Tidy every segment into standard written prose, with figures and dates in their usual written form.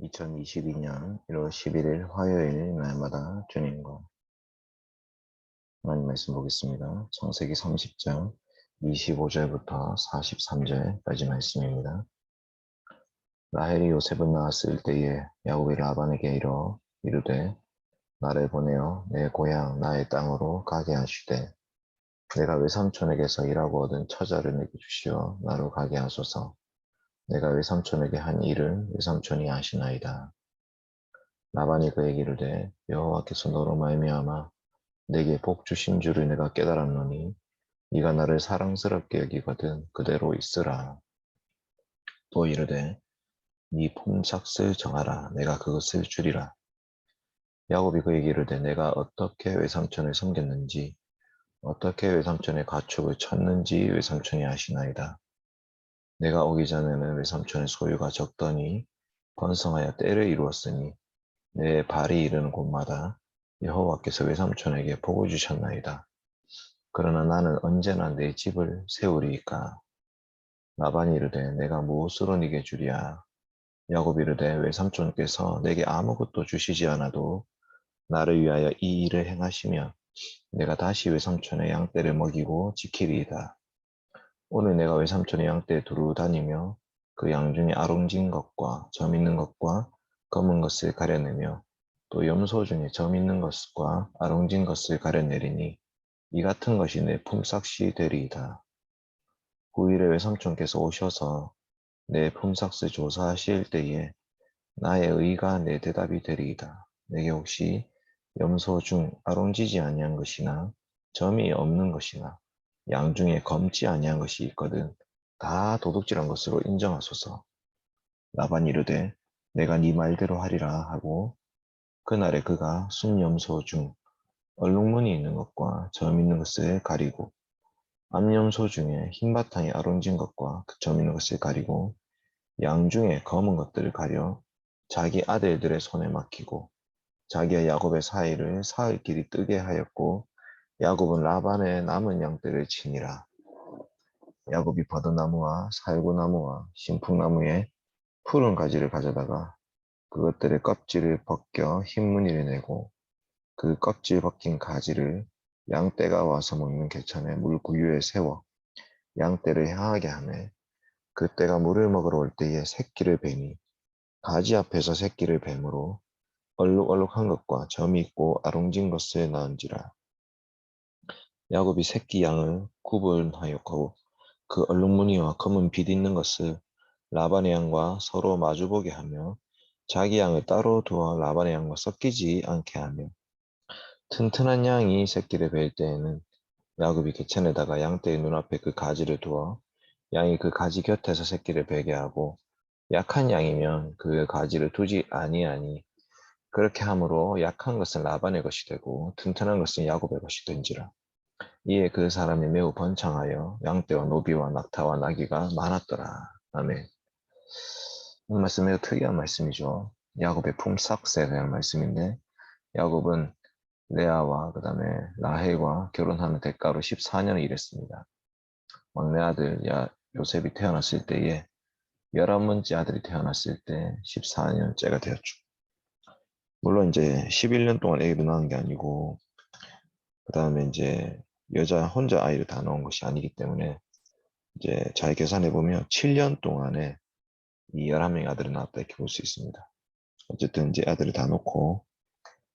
2022년 1월 11일 화요일 날마다 주님과 하나님 말씀 보겠습니다. 창세기 30장 25절부터 43절까지 말씀입니다. 라헬이 요셉을 낳았을 때에 야곱이 라반에게 이르되 나를 보내어 내 고향 나의 땅으로 가게 하시되 내가 외삼촌에게서 일하고 얻은 처자를 내게 주시어 나로 가게 하소서. 내가 외삼촌에게 한 일을 외삼촌이 아시나이다. 라반이 그에게 이르되 여호와께서 너로 말미암아 내게 복 주신 줄을 내가 깨달았노니 네가 나를 사랑스럽게 여기거든 그대로 있으라. 또 이르되 네 품삯을 정하라. 내가 그것을 주리라. 야곱이 그에게 이르되 내가 어떻게 외삼촌을 섬겼는지 어떻게 외삼촌의 가축을 쳤는지 외삼촌이 아시나이다. 내가 오기 전에는 외삼촌의 소유가 적더니 번성하여 때를 이루었으니 내 발이 이르는 곳마다 여호와께서 외삼촌에게 복을 주셨나이다. 그러나 나는 언제나 내 집을 세우리이까. 라반이 이르되 내가 무엇으로 네게 주랴. 야곱이 이르되 외삼촌께서 내게 아무것도 주시지 않아도 나를 위하여 이 일을 행하시면 내가 다시 외삼촌의 양떼를 먹이고 지키리이다. 오늘 내가 외삼촌의 양떼에 두루 다니며 그 양 중에 아롱진 것과 점 있는 것과 검은 것을 가려내며 또 염소 중에 점 있는 것과 아롱진 것을 가려내리니 이 같은 것이 내 품삯이 되리이다. 후일에 외삼촌께서 오셔서 내 품삯을 조사하실 때에 나의 의가 내 대답이 되리이다. 내게 혹시 염소 중 아롱지지 아니한 것이나 점이 없는 것이나 양 중에 검지 아니한 것이 있거든 다 도둑질한 것으로 인정하소서. 라반이 이르되 내가 네 말대로 하리라 하고 그날에 그가 순염소 중 얼룩무늬 있는 것과 점 있는 것을 가리고 암염소 중에 흰 바탕이 아론진 것과 그 점 있는 것을 가리고 양 중에 검은 것들을 가려 자기 아들들의 손에 맡기고 자기와 야곱의 사이를 사흘 길이 뜨게 하였고 야곱은 라반의 남은 양떼를 치니라. 야곱이 버드나무와 살구나무와 신풍나무에 푸른 가지를 가져다가 그것들의 껍질을 벗겨 흰 무늬를 내고 그 껍질 벗긴 가지를 양떼가 와서 먹는 개천의 물구유에 세워 양떼를 향하게 하매 그때가 물을 먹으러 올 때에 새끼를 뱀이 가지 앞에서 새끼를 뱀으로 얼룩얼룩한 것과 점이 있고 아롱진 것을 낳은지라. 야곱이 새끼 양을 구분하였고 그 얼룩무늬와 검은 빛 있는 것을 라반의 양과 서로 마주보게 하며 자기 양을 따로 두어 라반의 양과 섞이지 않게 하며 튼튼한 양이 새끼를 뵐 때에는 야곱이 개천에다가 양떼의 눈앞에 그 가지를 두어 양이 그 가지 곁에서 새끼를 베게 하고 약한 양이면 그 가지를 두지 아니하니 그렇게 함으로 약한 것은 라반의 것이 되고 튼튼한 것은 야곱의 것이 된지라. 이에 그 사람이 매우 번창하여 양떼와 노비와 낙타와 나귀가 많았더라. 아멘. 이 말씀 매우 특이한 말씀이죠. 야곱의 품삯에 대한 말씀인데 야곱은 레아와 그 다음에 라헬과 결혼하는 대가로 14년을 일했습니다. 막내 아들 요셉이 태어났을 때에 11번째 아들이 태어났을 때 14년째가 되었죠. 물론 이제 11년 동안 애를 낳은 게 아니고 그 다음에 이제 여자 혼자 아이를 다 낳은 것이 아니기 때문에 이제 잘 계산해 보면 7년 동안에 이 11명의 아들을 낳았다 이렇게 볼 수 있습니다. 어쨌든 이제 아들을 다 놓고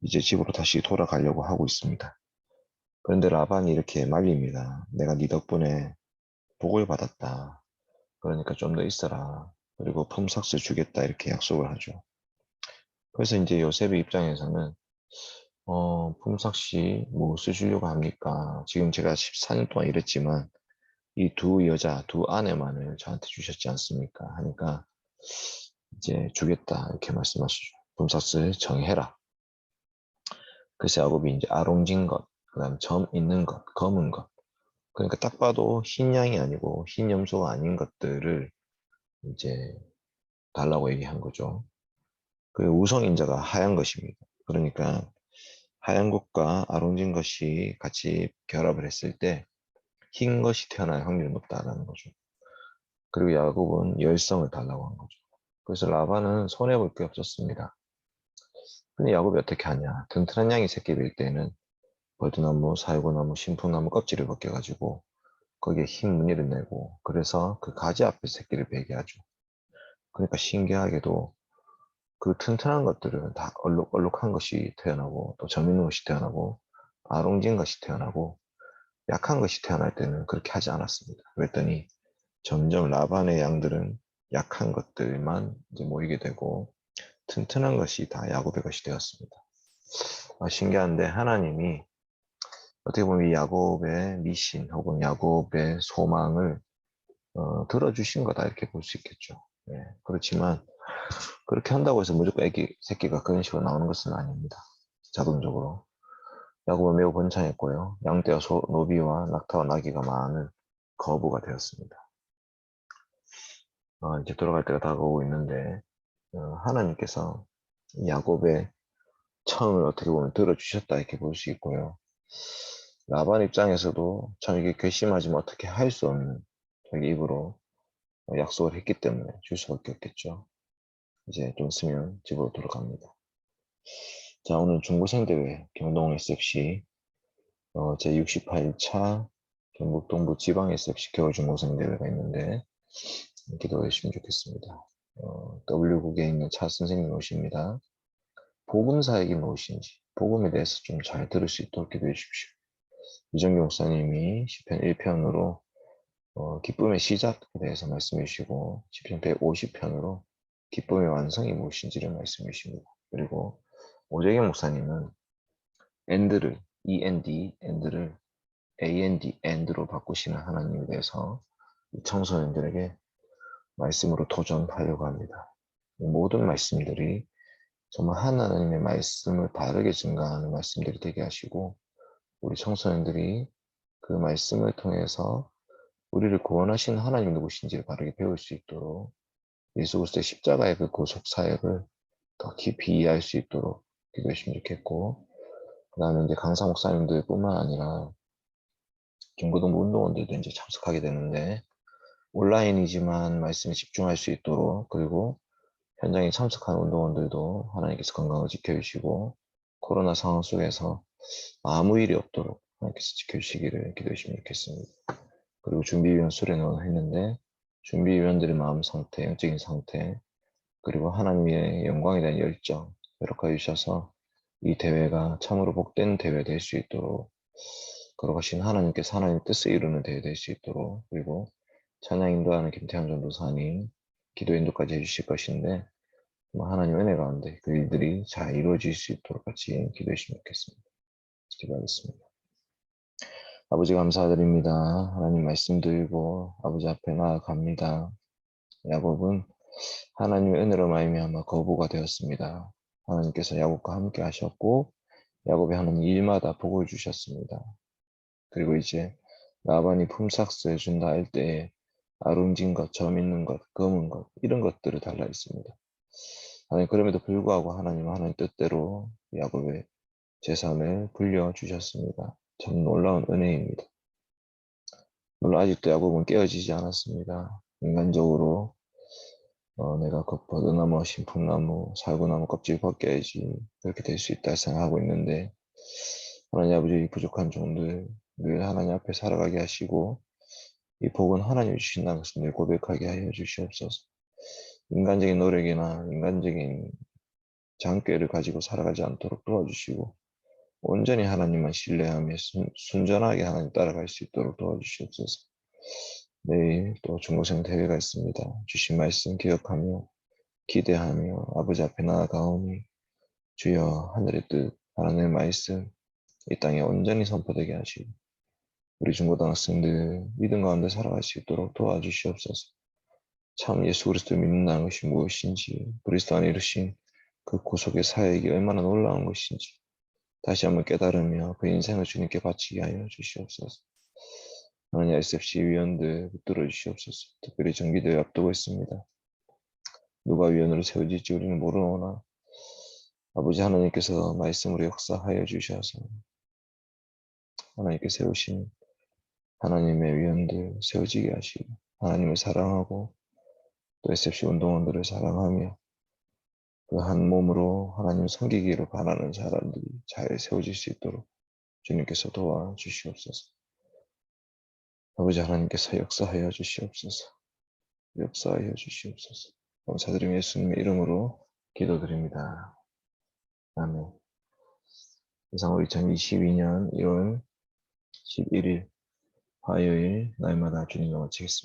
이제 집으로 다시 돌아가려고 하고 있습니다. 그런데 라반이 이렇게 말립니다. 내가 네 덕분에 복을 받았다. 그러니까 좀 더 있어라. 그리고 품삯을 주겠다 이렇게 약속을 하죠. 그래서 이제 요셉의 입장에서는 품삯이 무엇을 주려고 합니까? 지금 제가 14년 동안 일했지만 이 두 여자, 두 아내만을 저한테 주셨지 않습니까? 하니까 이제 주겠다 이렇게 말씀하시죠. 품삯을 정해라. 그래서 야곱이 이제 아롱진 것, 그다음 점 있는 것, 검은 것. 그러니까 딱 봐도 흰 양이 아니고 흰 염소가 아닌 것들을 이제 달라고 얘기한 거죠. 그 우성인자가 하얀 것입니다. 그러니까 하얀 것과 아롱진 것이 같이 결합을 했을 때 흰 것이 태어날 확률이 높다라는 거죠. 그리고 야곱은 열성을 달라고 한 거죠. 그래서 라반은 손해볼 게 없었습니다. 근데 야곱이 어떻게 하냐? 튼튼한 양이 새끼일 때는 버드나무, 살구나무, 신풍나무 껍질을 벗겨가지고 거기에 흰 무늬를 내고 그래서 그 가지 앞에 새끼를 베게 하죠. 그러니까 신기하게도 그 튼튼한 것들은 다 얼룩얼룩한 것이 태어나고 또 점 있는 것이 태어나고 아롱진 것이 태어나고 약한 것이 태어날 때는 그렇게 하지 않았습니다. 그랬더니 점점 라반의 양들은 약한 것들만 이제 모이게 되고 튼튼한 것이 다 야곱의 것이 되었습니다. 신기한데 하나님이 어떻게 보면 이 야곱의 미신 혹은 야곱의 소망을 들어주신 거다 이렇게 볼 수 있겠죠. 예, 그렇지만 그렇게 한다고 해서 무조건 애기 새끼가 그런 식으로 나오는 것은 아닙니다. 자동적으로. 야곱은 매우 번창했고요. 양떼와 노비와 낙타와 나귀가 많은 거부가 되었습니다. 이제 돌아갈 때가 다가오고 있는데 하나님께서 야곱의 청을 어떻게 보면 들어주셨다 이렇게 볼 수 있고요. 라반 입장에서도 참 이게 괘씸하지만 어떻게 할 수 없는 자기 입으로 약속을 했기 때문에 줄 수밖에 없겠죠. 이제 좀 있으면 집으로 돌아갑니다. 자, 오늘 중고생 대회 경동 SFC 제68차 경북 동부 지방 SFC 겨울 중고생 대회가 있는데 기도해 주시면 좋겠습니다. W국에 있는 차 선생님 오십니다. 복음사역이 무엇인지 복음에 대해서 좀 잘 들을 수 있도록 기도해 주십시오. 이정규 목사님이 시편 1편으로 기쁨의 시작에 대해서 말씀해 주시고 시편 150편으로 기쁨의 완성이 무엇인지를 말씀해 주십니다. 그리고 오재경 목사님은 end를 end를 end로 바꾸시는 하나님에 대해서 청소년들에게 말씀으로 도전하려고 합니다. 모든 말씀들이 정말 하나님의 말씀을 바르게 증가하는 말씀들이 되게 하시고 우리 청소년들이 그 말씀을 통해서 우리를 구원하신 하나님 누구신지를 바르게 배울 수 있도록 예수 그리스도의 십자가의 그 구속 사역을 더 깊이 이해할 수 있도록 기도했으면 좋겠고 그 다음에 이제 강사 목사님들 뿐만 아니라 중고등부 운동원들도 이제 참석하게 되는데 온라인이지만 말씀에 집중할 수 있도록 그리고 현장에 참석한 운동원들도 하나님께서 건강을 지켜주시고 코로나 상황 속에서 아무 일이 없도록 하나님께서 지켜주시기를 기도했으면 좋겠습니다. 그리고 준비위원 수련을 했는데 준비위원들의 마음 상태, 영적인 상태 그리고 하나님의 영광에 대한 열정 허락하여 주셔서 이 대회가 참으로 복된 대회 될 수 있도록 걸어가신 하나님께서 하나님의 뜻을 이루는 대회 될 수 있도록 그리고 찬양 인도하는 김태환 전도사님 기도 인도까지 해주실 것인데 하나님 은혜 가운데 그 일들이 잘 이루어질 수 있도록 같이 기도했으면 좋겠습니다. 기도하겠습니다. 아버지 감사드립니다. 하나님 말씀 드리고 아버지 앞에 나아갑니다. 야곱은 하나님의 은혜로 말미암아 거부가 되었습니다. 하나님께서 야곱과 함께 하셨고 야곱이 하는 일마다 복을 주셨습니다. 그리고 이제 라반이 품삯을 준다 할 때에 아름진 것, 점 있는 것, 검은 것 이런 것들을 달라 있습니다. 하나님 그럼에도 불구하고 하나님은 하나님 뜻대로 야곱의 재산을 불려주셨습니다. 참 놀라운 은혜입니다. 물론 아직도 야곱은 깨어지지 않았습니다. 인간적으로 내가 그 버드나무, 신풍나무, 살구나무 껍질 벗겨야지 그렇게 될 수 있다 생각하고 있는데 하나님 아버지 부족한 종들 늘 하나님 앞에 살아가게 하시고 이 복은 하나님이 주신다는 것을 늘 고백하게 하여 주시옵소서. 인간적인 노력이나 인간적인 장꾀를 가지고 살아가지 않도록 도와주시고 온전히 하나님만 신뢰하며 순전하게 하나님 따라갈 수 있도록 도와주시옵소서. 내일 또 중고생 대회가 있습니다. 주신 말씀 기억하며 기대하며 아버지 앞에 나아가오니 주여 하늘의 뜻 하나님의 말씀 이 땅에 온전히 선포되게 하시고 우리 중고등학생들 믿음 가운데 살아갈 수 있도록 도와주시옵소서. 참 예수 그리스도를 믿는다는 것이 무엇인지 그리스도 안에 이루신 그 구속의 사역이 얼마나 놀라운 것인지 다시 한번 깨달으며 그 인생을 주님께 바치게 하여 주시옵소서. 하나님 SFC 위원들 붙들어 주시옵소서. 특별히 정기대회 앞두고 있습니다. 누가 위원으로 세워질지 우리는 모르오나 아버지 하나님께서 말씀으로 역사하여 주셔서 하나님께 세우신 하나님의 위원들 세워지게 하시고 하나님을 사랑하고 또 SFC 운동원들을 사랑하며 그 한 몸으로 하나님 섬기기를 바라는 사람들이 잘 세워질 수 있도록 주님께서 도와주시옵소서. 아버지 하나님께서 역사하여 주시옵소서. 역사하여 주시옵소서. 감사드리며 예수님의 이름으로 기도드립니다. 아멘. 이상으로 2022년 1월 11일 화요일 날마다 주님과 마치겠습니다.